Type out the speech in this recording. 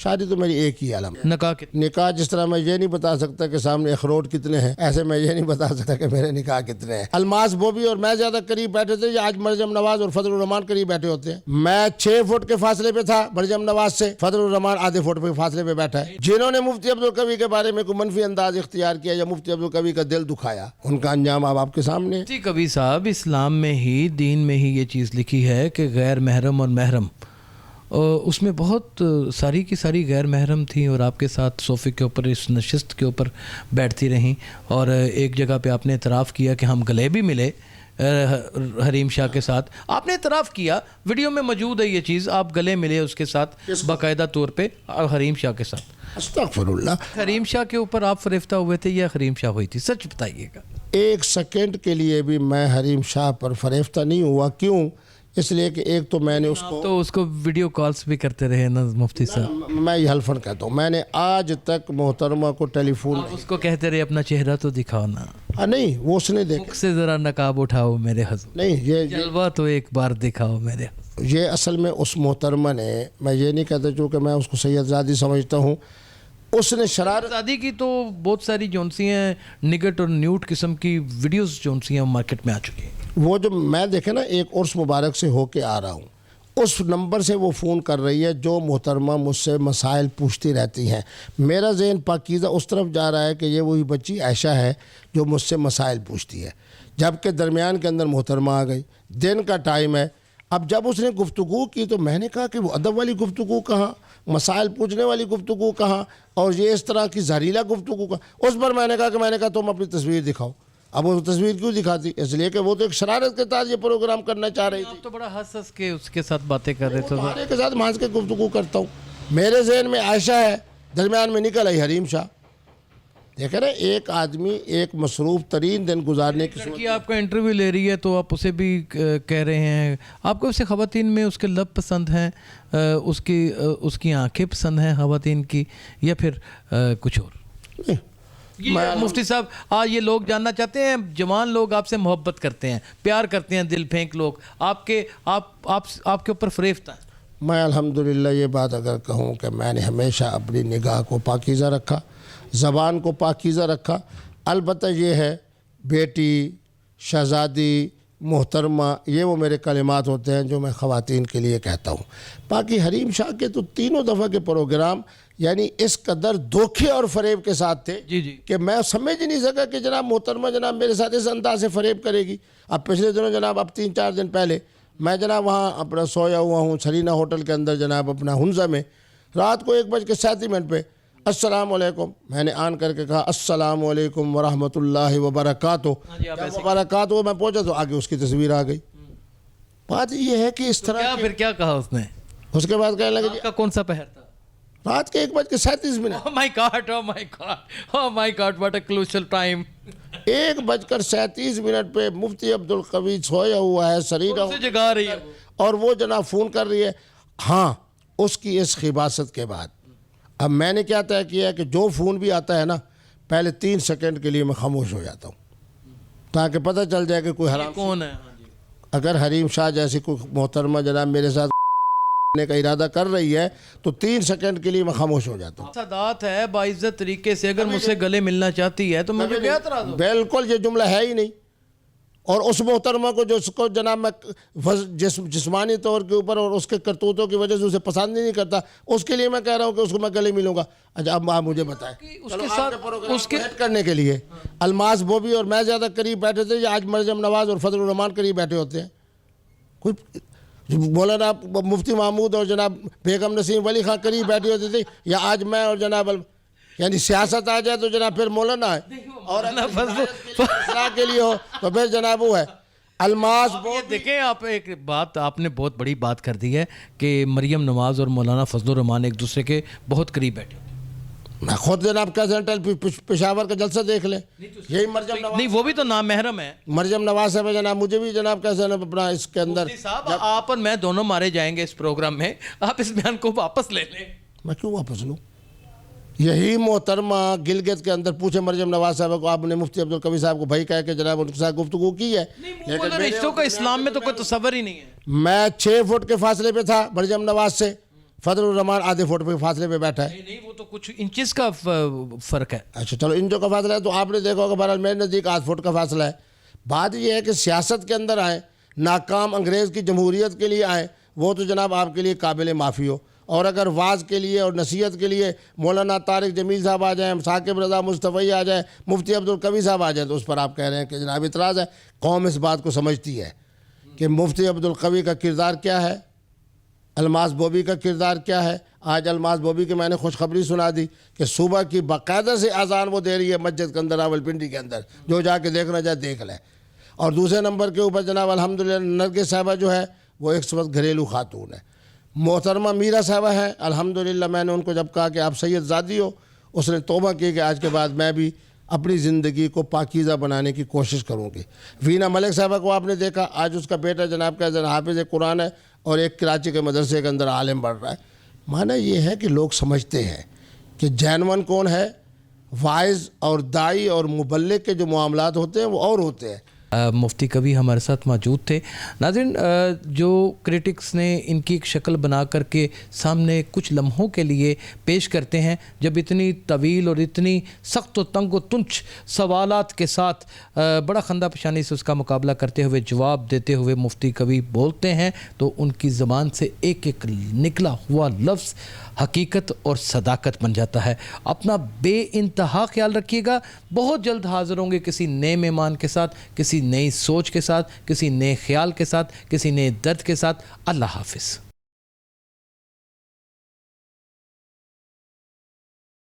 शादी तो मेरी एक ही है अलहमदुलिल्लाह। निकाह जिस तरह मैं ये नहीं बता सकता कि सामने अखरोट कितने हैं, ऐसे मैं ये नहीं बता सकता कि मेरे निकाह कितने हैं। अल्मास बोबी और मैं ज्यादा करीब बैठे थे, आज मरियम नवाज और फजलुर रहमान करीब बैठे होते हैं। मैं 6 फुट के फासले पे था मरियम नवाज से, फजलुर रहमान आधे फुट के फासले पे बैठा है। जिन्होंने मुफ्ती अब्दुल कवी के बारे में कोई मनफी अंदाज इख्तियार किया या मुफ्ती अब्दुल कवी का दिल दुखाया, उनका अंजाम अब आपके सामने। मुफ्ती कवी साहब, इस्लाम में ही, दीन में ही ये चीज़ लिखी है कि गैर महरम और महरम, उसमें बहुत सारी की सारी गैर महरम थी और आपके साथ सोफ़े के ऊपर, इस नशिस्त के ऊपर बैठती रहीं। और एक जगह पे आपने इतराफ़ किया कि हम गले भी मिले हरीम शाह के साथ। आपने इतराफ़ किया, वीडियो में मौजूद है ये चीज़, आप गले मिले उसके साथ बाकायदा तौर पे हरीम शाह के साथ। अस्तगफिरुल्लाह। हरीम शाह के ऊपर आप फरिफ्ता हुए थे या हरीम शाह हुई थी, सच बताइएगा। एक सेकंड के लिए भी मैं हरीम शाह पर फरिफ्ता नहीं हुआ। क्यों? इसलिए कि एक तो मैंने उसको वीडियो कॉल्स भी करते रहे ना मुफ्ती साहब। मैं ये हल्फन कहता हूँ, मैंने आज तक मोहतरमा को टेलीफोन, उसको कहते रहे अपना चेहरा तो दिखाओ ना। नहीं, वो उसने देखा से ज़रा नकाब उठाओ मेरे हज़रत, नहीं ये जलवा तो एक बार दिखाओ मेरे। ये असल में उस मोहतरमा ने, मैं ये नहीं कहता चूँकि मैं उसको सैयदजादी समझता हूँ, उसने शरारत शादी की तो बहुत सारी जोनसी हैं, निगट और न्यूट किस्म की वीडियोस जोनसी हैं मार्केट में आ चुकी हैं। वो जो मैं देखे ना, एक उर्स मुबारक से होके आ रहा हूँ, उस नंबर से वो फ़ोन कर रही है जो मोहतरमा मुझसे मसाइल पूछती रहती हैं। मेरा जहन पाकीज़ा उस तरफ जा रहा है कि ये वही बच्ची आयशा है जो मुझसे मसाइल पूछती है, जबकि दरमियान के अंदर मोहतरमा आ गई। दिन का टाइम है। अब जब उसने गुफ्तगू की तो मैंने कहा कि वो अदब वाली गुफ्तगू कहाँ, मसाइल पूछने वाली गुफ्तगू कहाँ, और ये इस तरह की जहरीला गुफ्तगू कहाँ। उस पर मैंने कहा तुम अपनी तस्वीर दिखाओ। अब वो तस्वीर क्यों दिखाती? इसलिए कि वो तो एक शरारत के तहत ये प्रोग्राम करना चाह रही थी। तो बड़ा हंस के उसके साथ बातें कर रहे थे। हमारे के साथ मांस के गुफ्तगू करता हूँ। मेरे जहन में आयशा है, दरमियान में निकल आई हरीम शाह। देखे ना, एक आदमी एक मसरूफ़ तरीन दिन गुजारने की लड़की आपका इंटरव्यू ले रही है तो आप उसे भी कह रहे हैं, आपको वैसे ख़वातीन में उसके लब पसंद हैं, उसकी आंखें पसंद हैं ख़वातीन की, या फिर कुछ और? मुफ्ती साहब, आज ये लोग जानना चाहते हैं, जवान लोग आपसे मोहब्बत करते हैं, प्यार करते हैं, दिल फेंक लोग आपके ऊपर फरेफ्ता है। मैं अल्हम्दुलिल्लाह ये बात अगर कहूँ कि मैंने हमेशा अपनी निगाह को पाकीज़ा रखा, ज़बान को पाकीज़ा रखा। अलबत्ता ये है, बेटी, शहज़ादी, मोहतरमा, ये वो मेरे कलिमात होते हैं जो मैं ख़वातीन के लिए कहता हूँ। बाकी हरीम शाह के तो तीनों दफ़ा के प्रोग्राम यानी इस कदर धोखे और फरेब के साथ थे जी कि मैं समझ ही नहीं सका कि जनाब मोहतरमा जनाब मेरे साथ इस अंदाज से फरेब करेगी। अब पिछले दिनों जनाब, अब 3-4 दिन पहले मैं जनाब वहाँ अपना सोया हुआ हूँ सरीना होटल के अंदर जनाब, अपना हुंजा में, रात को 1:37 पे अस्सलाम वालेकुम, मैंने आन करके कहा अस्सलाम वालेकुम वरहमतुल्लाहि वबरकातुहू। वबरकातुहू मैं पहुँचा तो आगे उसकी तस्वीर आ गई। बात ये है कि इस तरह फिर क्या कहा उसने? उसके बाद कहने लगे आपका कौन सा पहर था? रात के 1:37। Oh my God, oh my God, oh my God, what a crucial time. 1:37 पे मुफ्ती अब्दुल कवी सोया हुआ है, सरीना जगा रही है और वो जनाब फ़ोन कर रही है। हाँ, उसकी इस खिबासत के बाद अब मैंने क्या तय किया है कि जो फ़ोन भी आता है ना, पहले 3 सेकंड के लिए मैं खामोश हो जाता हूँ, ताकि पता चल जाए कि कोई हराम कौन है। अगर हरीम शाह जैसी कोई मोहतरमा जनाब मेरे साथ का इरादा कर रही है तो 3 सेकंड के लिए मैं खामोश हो जाता हूँ। सादात है, बाइज्जत तरीके से अगर मुझसे गले मिलना चाहती है तो मुझे क्या एतराज़ हो? बिल्कुल, ये जुमला है ही नहीं। और उस मोहतरमा को जो उसको जनाब मैं जिस्मानी तौर के ऊपर और उसके करतूतों की वजह से उसे पसंद ही नहीं करता, उसके लिए मैं कह रहा हूँ कि उसको मैं गले मिलूंगा। अच्छा, अब आप मुझे बताएं, उसके साथ उसके करने के लिए अल्मास बोबी और मैं ज़्यादा करीब बैठे थे या आज मरियम नवाज और फजलुर रहमान करीब बैठे होते हैं? कुछ मौलाना मुफ्ती महमूद और जनाब बेगम नसीम वली खां करीब बैठी होती थी, या आज मैं और जनाब, यानी सियासत आ जाए तो जनाब फिर मौलाना है, और फैसला के लिए हो तो फिर जनाब वो है अल्मास। देखें, आप एक बात, आपने बहुत बड़ी बात कर दी है कि मरियम नवाज और मौलाना फजलुर रहमान एक दूसरे के बहुत करीब बैठे। मैं खुद जनाब कैसेंटल पेशावर का जलसा देख ले, यही मरियम नवाज नहीं, वो भी तो नाम महरम है। मरियम नवाज है जनाब, मुझे भी जनाब कैसे अपना इसके अंदर आप और मैं दोनों मारे जाएंगे इस प्रोग्राम में, आप इस बयान को वापस ले लें। मैं क्यों वापस लूँ? यही मोहतरमा गिलगित के अंदर पूछे मरियम नवाज साहब को, आपने मुफ्ती अब्दुल कवी साहब को भाई कह के जनाब उनके साथ गुफ्तगू की है, लेकिन रिश्तों का इस्लाम में तो कोई तसव्वुर ही नहीं है। मैं 6 फुट के फासले पे था मरियम नवाज से, फजलुर रहमान आधे फुट पे फासले पे बैठा है। नहीं, वो तो कुछ इंचेस का फ़र्क है। अच्छा चलो, इंचों का फासला है तो आपने देखा होगा, बहरहाल मेरे नज़दीक आध फुट का फासला है। बात यह है कि सियासत के अंदर आए, नाकाम अंग्रेज़ की जमहूरियत के लिए आए, वो तो जनाब आपके लिए काबिल माफ़ी हो। और अगर वाज़ के लिए और नसीहत के लिए मौलाना तारिक जमील साहब आ जाएँ, साकिब रज़ा मुस्तफ़ी आ जाए, मुफ्ती अब्दुल कवी साहब आ जाए, तो उस पर आप कह रहे हैं कि जनाब इतराज़ है। कौम इस बात को समझती है कि मुफ्ती अब्दुल कवी का किरदार क्या है, अलमास बॉबी का किरदार क्या है। आज अलमास बॉबी की मैंने खुशखबरी सुना दी कि सुबह की बाकायदा से अजान वो दे रही है मस्जिद के अंदर, रावलपिंडी के अंदर, जो जाके देखना चाहे देख ले। और दूसरे नंबर के ऊपर जनाब अल्हम्दुलिल्लाह नरगिस साहिबा जो है वो इस वक्त घरेलू खातून है। मोहतरमा मीरा साहिबा है, अल्हम्दुलिल्लाह मैंने उनको जब कहा कि आप सैयदजादी हो, उसने तौबा की कि आज के बाद मैं भी अपनी ज़िंदगी को पाकीज़ा बनाने की कोशिश करूँगी। वीना मलिक साहिबा को आपने देखा, आज उसका बेटा जनाब का हाफिज़ कुरान है और एक कराची के मदरसे के अंदर आलिम बढ़ रहा है। माना ये है कि लोग समझते हैं कि जैनवन कौन है, वाइज और दाई और मुबल्लिग के जो मामलात होते हैं वो और होते हैं। मुफ्ती कवी हमारे साथ मौजूद थे। नाज़रीन, जो क्रिटिक्स ने इनकी एक शक्ल बना करके सामने कुछ लम्हों के लिए पेश करते हैं, जब इतनी तवील और इतनी सख्त व तंग व तुंच सवालात के साथ बड़ा खंदा पेशानी से उसका मुकाबला करते हुए जवाब देते हुए मुफ्ती कवी बोलते हैं, तो उनकी ज़बान से एक एक निकला हुआ लफ्ज़ हकीकत और सदाकत बन जाता है। अपना बेइंतहा ख्याल रखिएगा। बहुत जल्द हाज़िर होंगे किसी नए मेहमान के साथ, किसी नई सोच के साथ, किसी नए ख्याल के साथ, किसी नए दर्द के साथ। अल्लाह हाफ़िज़।